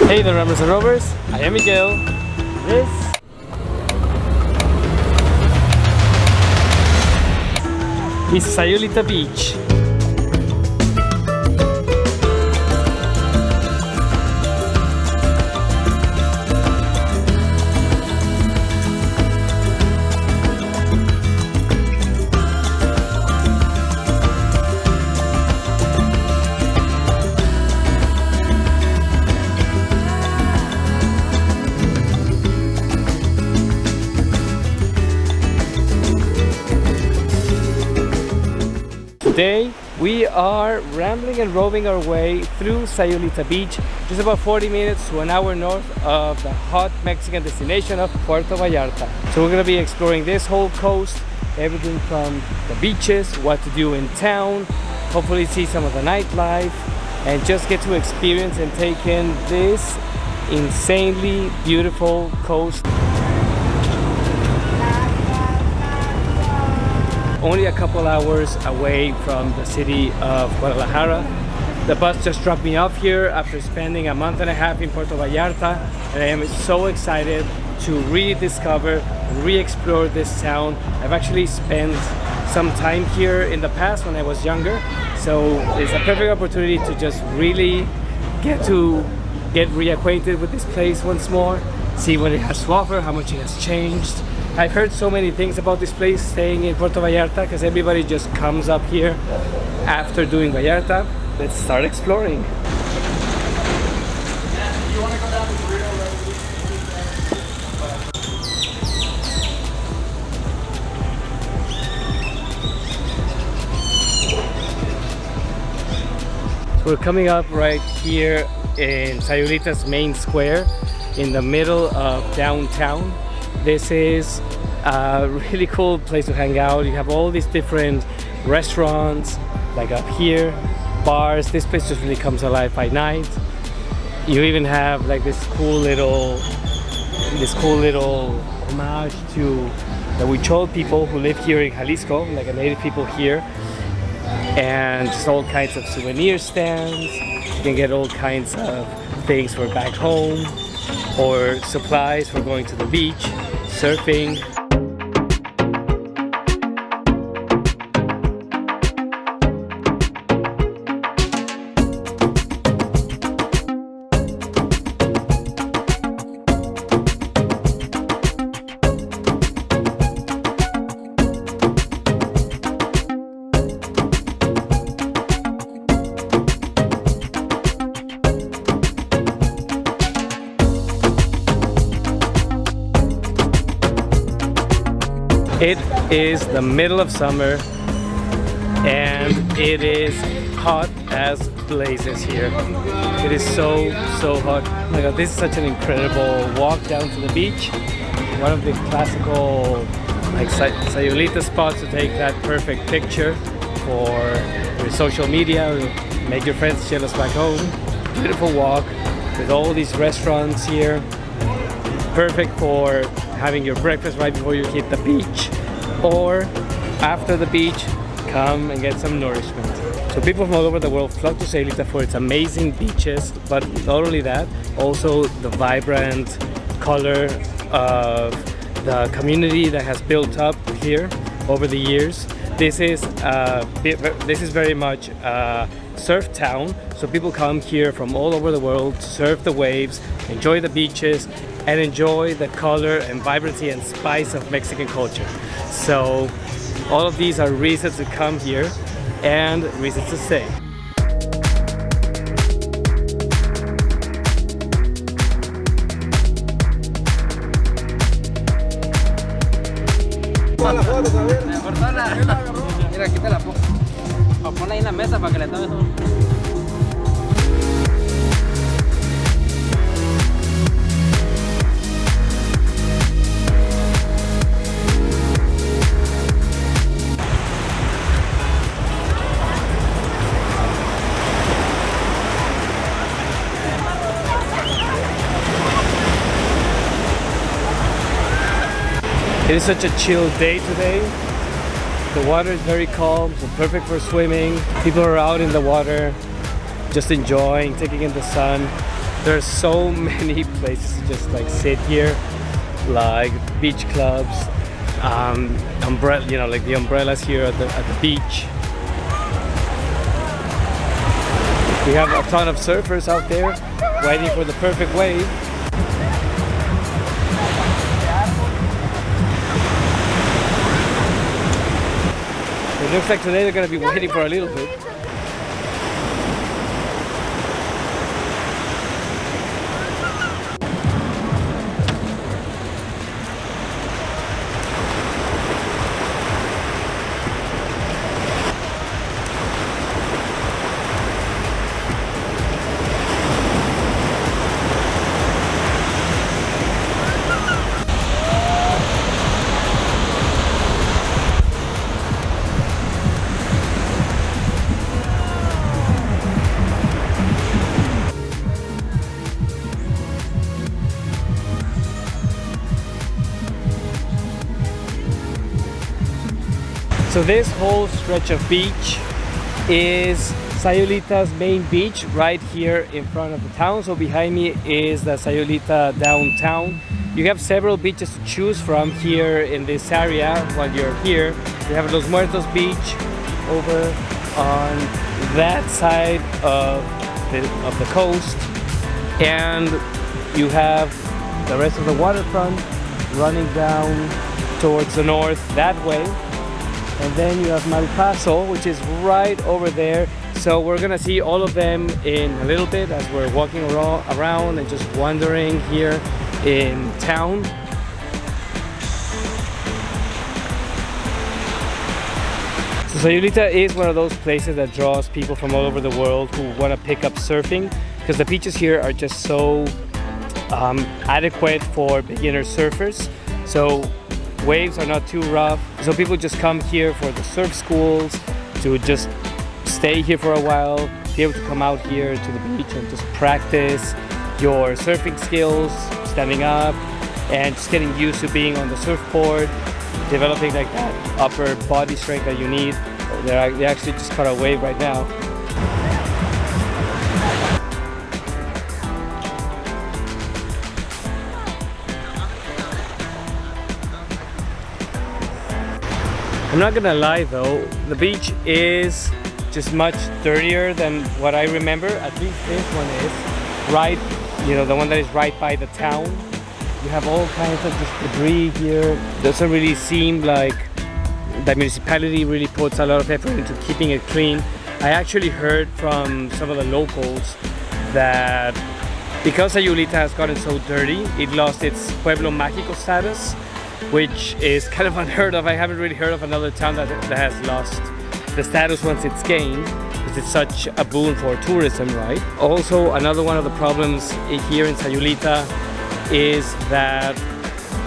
Hey there, Ramblers and Rovers. I am Miguel. This is Sayulita Beach. Today we are rambling and roving our way through Sayulita Beach, just about 40 minutes to an hour north of the hot Mexican destination of Puerto Vallarta. So we're going to be exploring this whole coast, everything from the beaches, what to do in town, hopefully see some of the nightlife, and just get to experience and take in this insanely beautiful coast. Only a couple hours away from the city of Guadalajara. The bus just dropped me off here after spending a month and a half in Puerto Vallarta, and I am so excited to rediscover and re-explore this town. I've actually spent some time here in the past when I was younger, so it's a perfect opportunity to just really get reacquainted with this place once more, see what it has to offer, how much it has changed. I've heard so many things about this place, staying in Puerto Vallarta, because everybody just comes up here after doing Vallarta. Let's start exploring. We're coming up right here in Sayulita's main square, in the middle of downtown. This is a really cool place to hang out. You have all these different restaurants, like up here, bars. This place just really comes alive by night. You even have like this cool little homage to the Huichol people who live here in Jalisco, like the native people here, and just all kinds of souvenir stands. You can get all kinds of things for back home, or supplies for going to the beach, surfing. It is the middle of summer and it is hot as blazes here. It is so hot. Oh my God, this is such an incredible walk down to the beach. One of the classical like Sayulita spots to take that perfect picture for your social media, make your friends jealous back home. Beautiful walk with all these restaurants here. Perfect for having your breakfast right before you hit the beach, or after the beach, come and get some nourishment. So people from all over the world flock to Sayulita for its amazing beaches, but not only that, also the vibrant color of the community that has built up here over the years. This is very much a surf town, so people come here from all over the world to surf the waves, enjoy the beaches, and enjoy the color and vibrancy and spice of Mexican culture. So all of these are reasons to come here and reasons to stay. Mira, aquí te la pongo. O ponla ahí en la mesa para que le tomes un... It is such a chill day today. The water is very calm, so perfect for swimming. People are out in the water, just enjoying, taking in the sun. There's so many places to just like sit here, like beach clubs, umbrella, you know, like the umbrellas here at the beach. We have a ton of surfers out there waiting for the perfect wave. It looks like today they're going to be waiting for a little bit. So this whole stretch of beach is Sayulita's main beach right here in front of the town. So behind me is the Sayulita downtown. You have several beaches to choose from here in this area while you're here. You have Los Muertos Beach over on that side of the coast, and you have the rest of the waterfront running down towards the north that way. And then you have Mal Paso, which is right over there. So we're gonna see all of them in a little bit as we're walking around and just wandering here in town. So Sayulita is one of those places that draws people from all over the world who want to pick up surfing, because the beaches here are just so adequate for beginner surfers. So waves are not too rough, so people just come here for the surf schools to just stay here for a while, be able to come out here to the beach and just practice your surfing skills, standing up and just getting used to being on the surfboard, developing like that upper body strength that you need. They actually just caught a wave right now. I'm not gonna lie though, the beach is just much dirtier than what I remember. At least this one is. Right, you know, the one that is right by the town. You have all kinds of just debris here. Doesn't really seem like the municipality really puts a lot of effort into keeping it clean. I actually heard from some of the locals that because Sayulita has gotten so dirty, it lost its Pueblo Mágico status, which is kind of unheard of. I haven't really heard of another town that has lost the status once it's gained, because it's such a boon for tourism, right? Also, another one of the problems here in Sayulita is that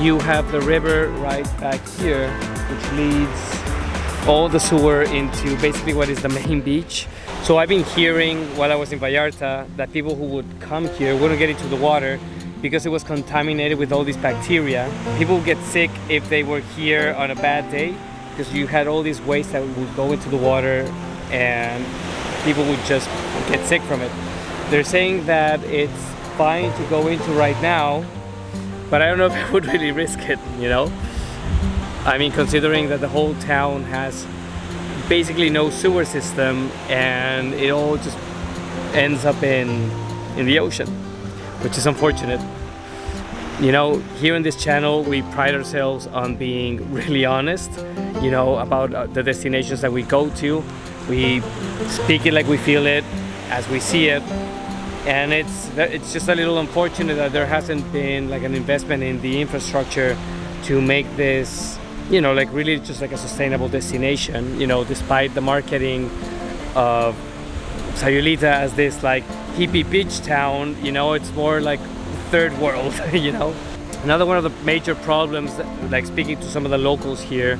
you have the river right back here, which leads all the sewer into basically what is the main beach. So I've been hearing while I was in Vallarta that people who would come here wouldn't get into the water because it was contaminated with all these bacteria. People would get sick if they were here on a bad day, because you had all these waste that would go into the water and people would just get sick from it. They're saying that it's fine to go into right now, but I don't know if I would really risk it, you know? I mean, considering that the whole town has basically no sewer system and it all just ends up in the ocean, which is unfortunate. You know, here in this channel, we pride ourselves on being really honest, you know, about the destinations that we go to. We speak it like we feel it, as we see it. And it's just a little unfortunate that there hasn't been like an investment in the infrastructure to make this, you know, like really just like a sustainable destination, you know, despite the marketing of Sayulita as this like hippie beach town, you know, it's more like third world, you know. Another one of the major problems, like speaking to some of the locals here,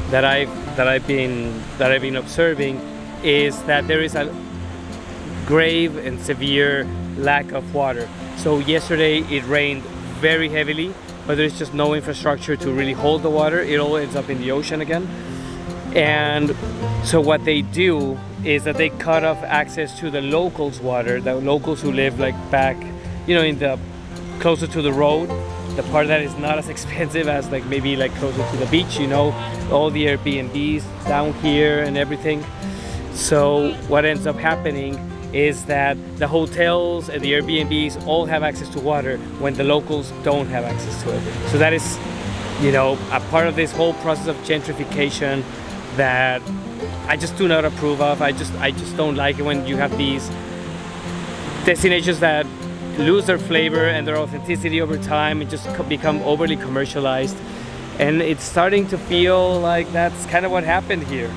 that I've been observing, is that there is a grave and severe lack of water. So yesterday it rained very heavily, but there's just no infrastructure to really hold the water. It all ends up in the ocean again. And so what they do is that they cut off access to the locals' water, the locals who live like back you know, in the closer to the road, the part that is not as expensive as like maybe like closer to the beach, you know, all the Airbnbs down here and everything. So what ends up happening is that the hotels and the Airbnbs all have access to water when the locals don't have access to it. So that is, you know, a part of this whole process of gentrification that I just do not approve of. I just don't like it when you have these destinations that lose their flavor and their authenticity over time and just become overly commercialized. And it's starting to feel like that's kind of what happened here.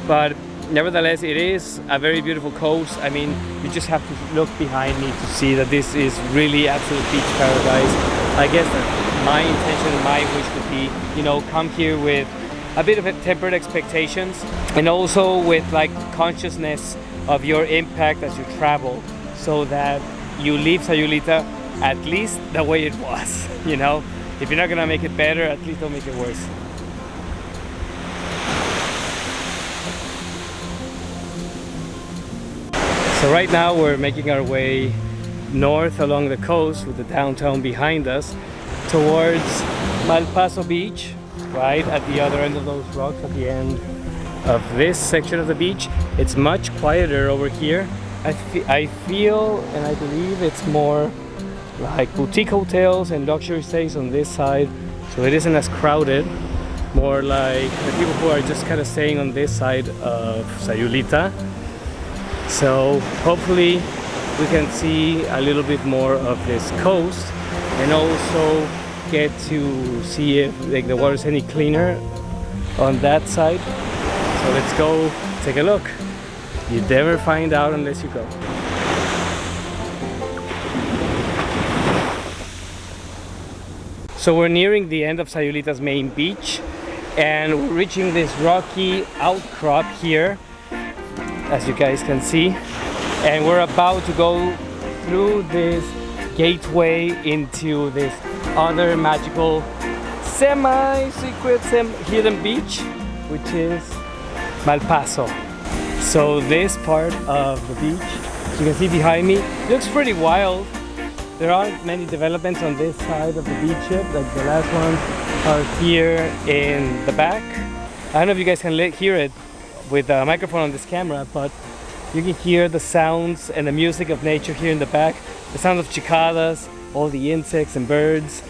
But nevertheless, it is a very beautiful coast. I mean, you just have to look behind me to see that this is really absolute beach paradise. I guess that my intention and my wish would be, you know, come here with a bit of tempered expectations and also with like consciousness of your impact as you travel, so that you leave Sayulita at least the way it was, you know? If you're not gonna make it better, at least don't make it worse. So right now we're making our way north along the coast with the downtown behind us towards Mal Paso Beach, right at the other end of those rocks at the end of this section of the beach. It's much quieter over here. I feel and I believe it's more like boutique hotels and luxury stays on this side, so it isn't as crowded. More like the people who are just kind of staying on this side of Sayulita. So hopefully we can see a little bit more of this coast and also get to see if like the water's any cleaner on that side. So let's go take a look. You never find out unless you go. So we're nearing the end of Sayulita's main beach and we're reaching this rocky outcrop here, as you guys can see, and we're about to go through this gateway into this other magical semi-secret hidden beach, which is Mal Paso. So this part of the beach, as you can see behind me, looks pretty wild. There aren't many developments on this side of the beach yet, like the last ones are here in the back. I don't know if you guys can hear it with a microphone on this camera, but you can hear the sounds and the music of nature here in the back. The sound of cicadas, all the insects and birds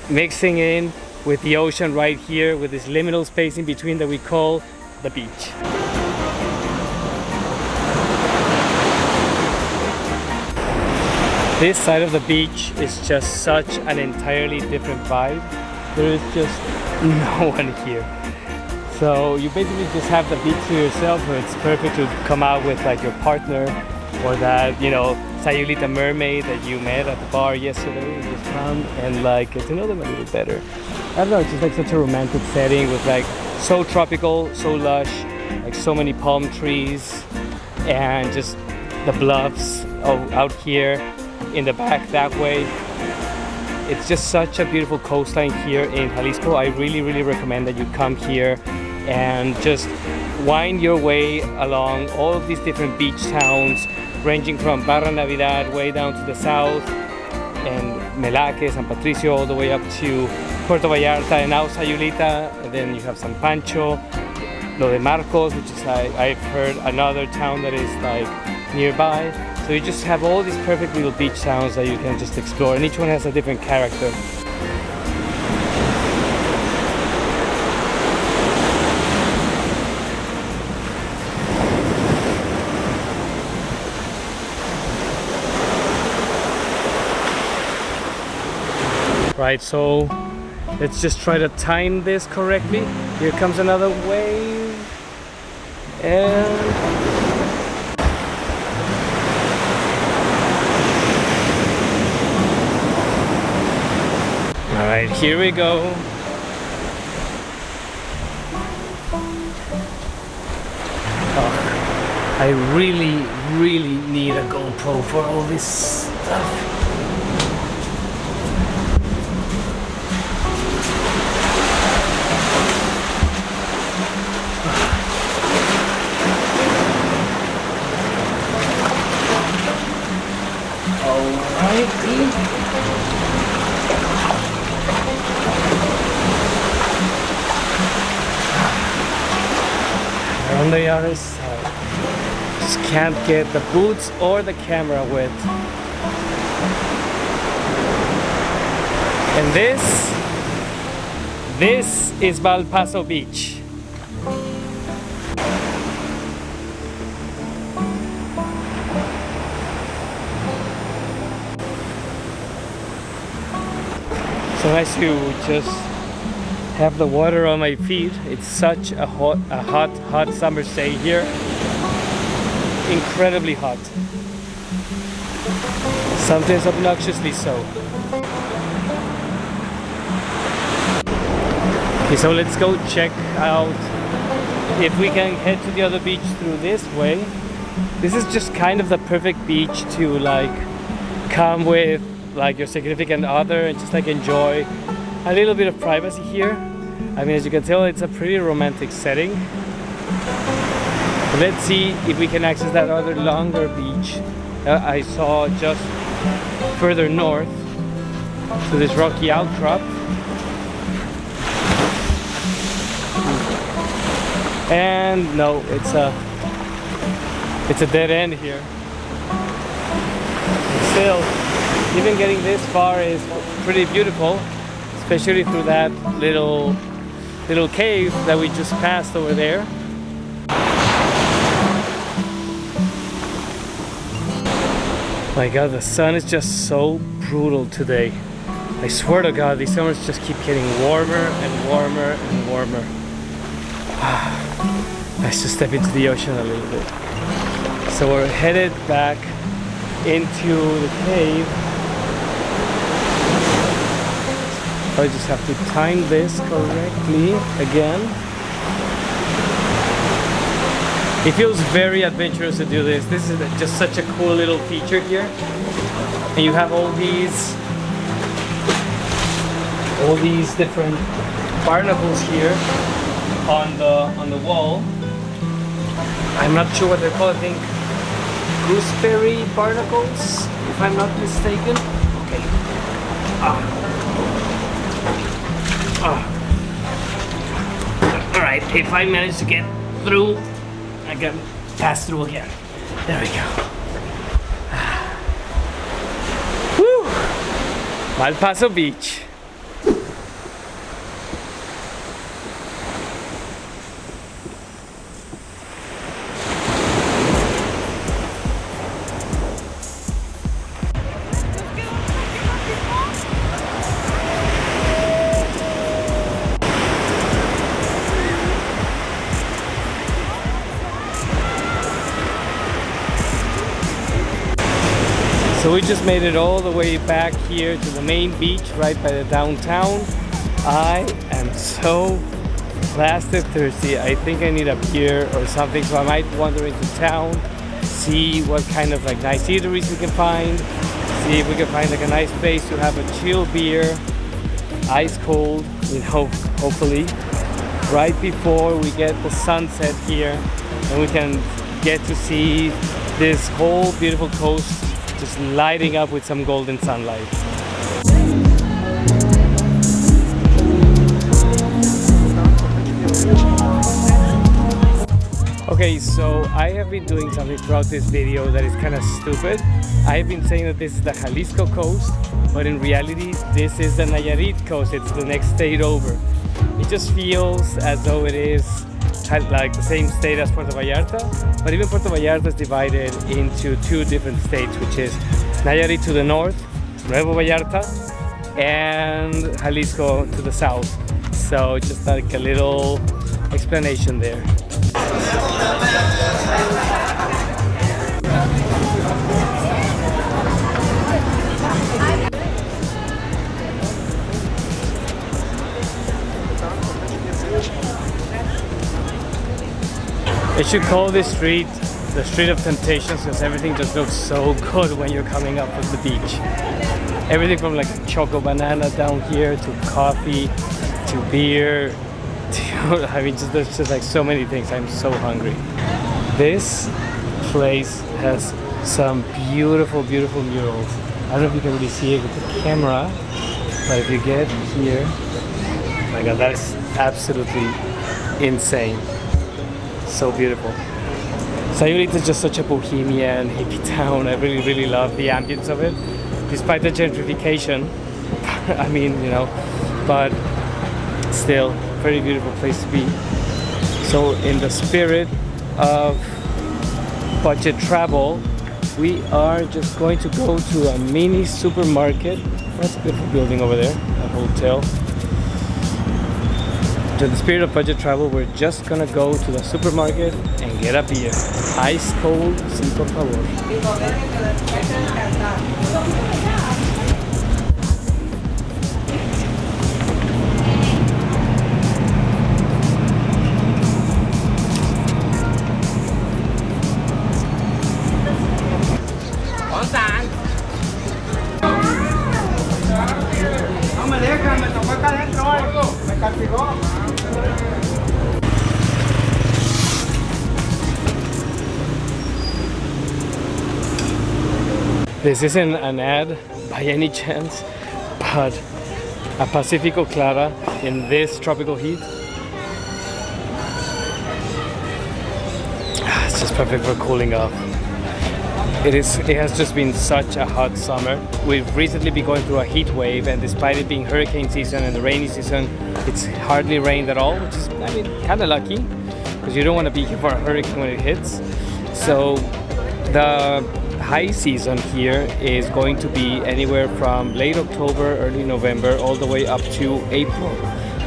mixing in with the ocean right here with this liminal space in between that we call the beach. This side of the beach is just such an entirely different vibe. There is just no one here. So you basically just have the beach to yourself, so it's perfect to come out with like your partner or that, you know, Sayulita mermaid that you met at the bar yesterday, and just come and like get to know them a little better. I don't know, it's just like such a romantic setting with like so tropical, so lush, like so many palm trees and just the bluffs out here in the back that way. It's just such a beautiful coastline here in Jalisco. I really recommend that you come here and just wind your way along all of these different beach towns, ranging from Barra Navidad way down to the south and Melaque, San Patricio, all the way up to Puerto Vallarta and now Sayulita. And then you have San Pancho, Lo de Marcos, which is I've heard another town that is like nearby. So you just have all these perfect little beach towns that you can just explore, and each one has a different character. Right, so let's just try to time this correctly. Here comes another wave, and all right, here we go. Oh, I really need a GoPro for all this stuff. Alrighty. the other side. Just can't get the boots or the camera wet. And this is Mal Paso Beach. So nice to just have the water on my feet. It's such a hot summer day here. Incredibly hot. Sometimes obnoxiously so. Okay, so let's go check out if we can head to the other beach through this way. This is just kind of the perfect beach to like come with like your significant other and just like enjoy a little bit of privacy here. I mean, as you can tell, it's a pretty romantic setting. Let's see if we can access that other longer beach I saw just further north. So this rocky outcrop. And no, it's a dead end here. But still, even getting this far is pretty beautiful, especially through that little cave that we just passed over there. My God, the sun is just so brutal today. I swear to God, these summers just keep getting warmer and warmer and warmer. Nice to step into the ocean a little bit. So we're headed back into the cave. I just have to time this correctly again. It feels very adventurous to do this. This is just such a cool little feature here. And you have all these different barnacles here on the wall. I'm not sure what they're called. I think gooseberry barnacles, if I'm not mistaken. Okay. All right. If I manage to get through, I can pass through again. There we go. Woo! Mal Paso Beach. So we just made it all the way back here to the main beach right by the downtown. I am so blasted thirsty. I think I need a beer or something, so I might wander into town, see what kind of like nice eateries we can find, see if we can find like a nice place to have a chill beer, ice cold, you know, hopefully, right before we get the sunset here, and we can get to see this whole beautiful coast just lighting up with some golden sunlight. Okay, so I have been doing something throughout this video that is kind of stupid. I have been saying that this is the Jalisco coast, but in reality this is the Nayarit coast. It's the next state over. It just feels as though it is like the same state as Puerto Vallarta, but even Puerto Vallarta is divided into two different states, which is Nayarit to the north, Nuevo Vallarta, and Jalisco to the south. So just like a little explanation there. They should call this street the Street of Temptations because everything just looks so good when you're coming up with the beach. Everything from like choco banana down here to coffee to beer to, I mean, there's just like so many things. I'm so hungry. This place has some beautiful, beautiful murals. I don't know if you can really see it with the camera, but if you get here, oh my God, that is absolutely insane. So beautiful. Sayulita is just such a bohemian hippie town. I really love the ambience of it, despite the gentrification. I mean, you know, but still, very beautiful place to be. So in the spirit of budget travel, we are just going to go to a mini supermarket. That's a beautiful building over there, a hotel. To the spirit of budget travel, we're just gonna go to the supermarket and get a beer. Ice cold, sin por favor. No me dejan, me tocó acá adentro, me castigó. This isn't an ad by any chance, but a Pacifico Clara in this tropical heat. It's just perfect for cooling off. It has just been such a hot summer. We've recently been going through a heat wave, and despite it being hurricane season and the rainy season, it's hardly rained at all, which is, I mean, kind of lucky, because you don't want to be here for a hurricane when it hits. So the high season here is going to be anywhere from late October, early November, all the way up to April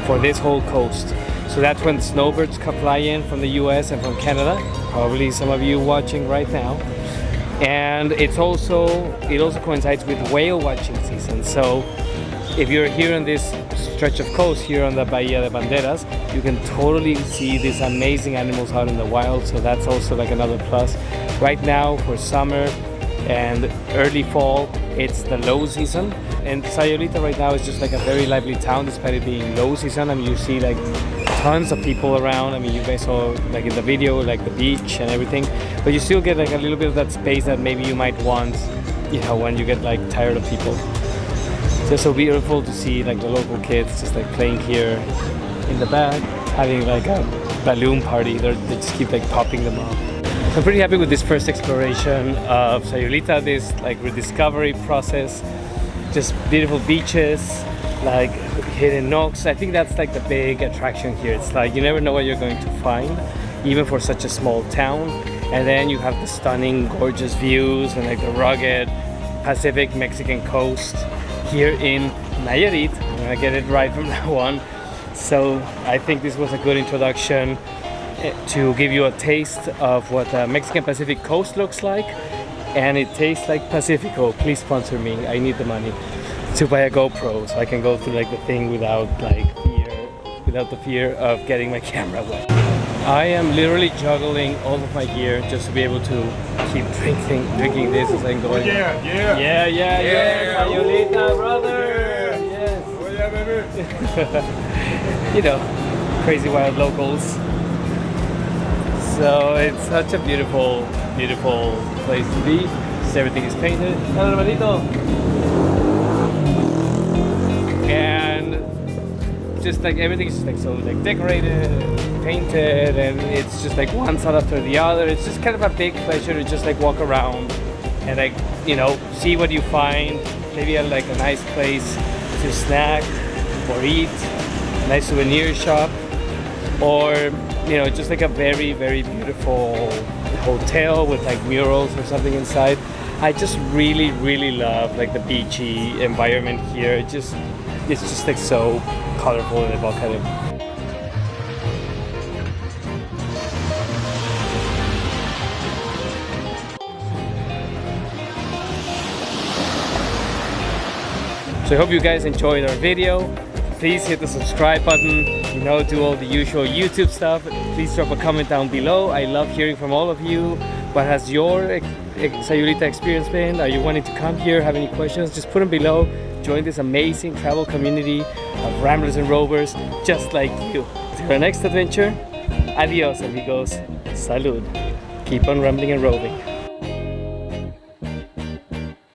for this whole coast. So that's when snowbirds come fly in from the US and from Canada, probably some of you watching right now. And it also coincides with whale watching season. So if you're here on this stretch of coast here on the Bahía de Banderas, you can totally see these amazing animals out in the wild. So that's also like another plus. Right now for summer and early fall, it's the low season. And Sayulita right now is just like a very lively town despite it being low season. I mean, you see like tons of people around. I mean, you guys saw like in the video, like the beach and everything, but you still get like a little bit of that space that maybe you might want, you know, when you get like tired of people. It's just so beautiful to see like the local kids just like playing here in the back, having like a balloon party. They just keep like popping them off. I'm pretty happy with this first exploration of Sayulita, this like rediscovery process. Just beautiful beaches, like hidden nooks. I think that's like the big attraction here. It's like you never know what you're going to find, even for such a small town. And then you have the stunning, gorgeous views and like the rugged Pacific Mexican coast here in Nayarit. I'm gonna get it right from now on. So I think this was a good introduction to give you a taste of what the Mexican Pacific coast looks like. And it tastes like Pacifico. Please sponsor me. I need the money to buy a GoPro so I can go through like the thing without the fear of getting my camera wet. I am literally juggling all of my gear just to be able to keep drinking this as I'm going. Yeah. Sayulita, brother. Yes. Oh yeah, baby. You know, crazy wild locals. So it's such a beautiful place to be. Just everything is painted. Hola, hermanito. And just like everything is just like so like decorated, painted, and it's just like one side after the other. It's just kind of a big pleasure to just like walk around and like, you know, see what you find. Maybe at like a nice place to snack or eat, a nice souvenir shop, or you know, just like a very beautiful hotel with like murals or something inside. I just really love like the beachy environment here. It's just like so colorful and evocative. So I hope you guys enjoyed our video. Please hit the subscribe button, you know, do all the usual YouTube stuff. Please drop a comment down below. I love hearing from all of you. What has your Sayulita experience been? Are you wanting to come here? Have any questions? Just put them below. Join this amazing travel community of ramblers and rovers just like you. To our next adventure, adios amigos, salud. Keep on rambling and roving.